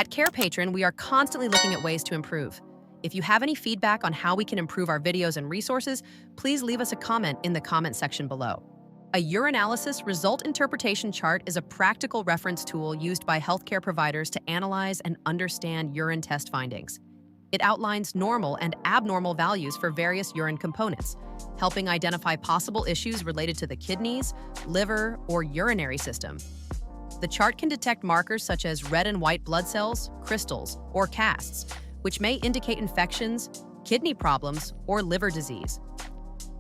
At Carepatron, we are constantly looking at ways to improve. If you have any feedback on how we can improve our videos and resources, please leave us a comment in the comment section below. A Urinalysis Result Interpretation Chart is a practical reference tool used by healthcare providers to analyze and understand urine test findings. It outlines normal and abnormal values for various urine components, helping identify possible issues related to the kidneys, liver, or urinary system. The chart can detect markers such as red and white blood cells, crystals, or casts, which may indicate infections, kidney problems, or liver disease.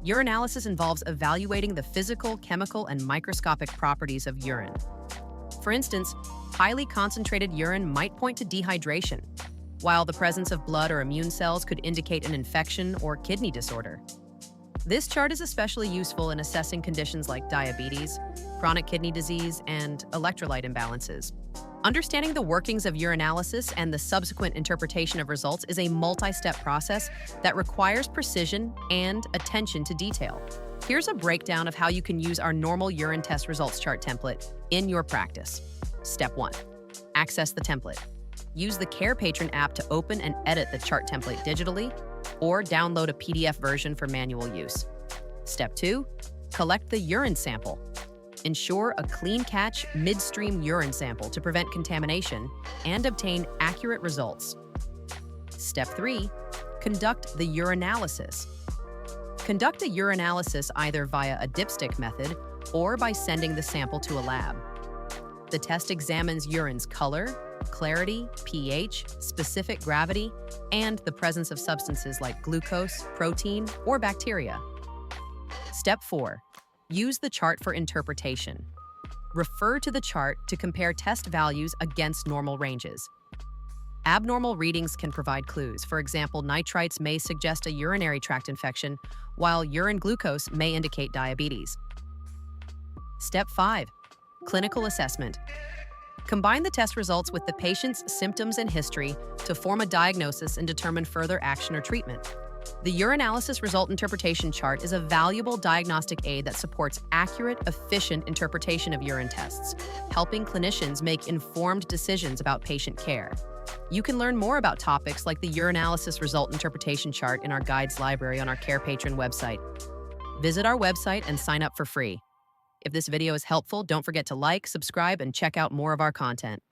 Urinalysis involves evaluating the physical, chemical, and microscopic properties of urine. For instance, highly concentrated urine might point to dehydration, while the presence of blood or immune cells could indicate an infection or kidney disorder. This chart is especially useful in assessing conditions like diabetes, chronic kidney disease, and electrolyte imbalances. Understanding the workings of urinalysis and the subsequent interpretation of results is a multi-step process that requires precision and attention to detail. Here's a breakdown of how you can use our normal urine test results chart template in your practice. Step 1. Access the template. Use the Carepatron app to open and edit the chart template digitally, or download a PDF version for manual use. Step 2. Collect the urine sample. Ensure a clean catch midstream urine sample to prevent contamination and obtain accurate results. Step 3. Conduct the urinalysis. Conduct a urinalysis either via a dipstick method or by sending the sample to a lab. The test examines urine's color, clarity, pH, specific gravity, and the presence of substances like glucose, protein, or bacteria. Step 4. Use the chart for interpretation. Refer to the chart to compare test values against normal ranges. Abnormal readings can provide clues. For example, nitrites may suggest a urinary tract infection, while urine glucose may indicate diabetes. Step 5. Clinical assessment. Combine the test results with the patient's symptoms and history to form a diagnosis and determine further action or treatment. The Urinalysis Result Interpretation Chart is a valuable diagnostic aid that supports accurate, efficient interpretation of urine tests, helping clinicians make informed decisions about patient care. You can learn more about topics like the Urinalysis Result Interpretation Chart in our guides library on our Carepatron website. Visit our website and sign up for free. If this video is helpful, don't forget to like, subscribe, and check out more of our content.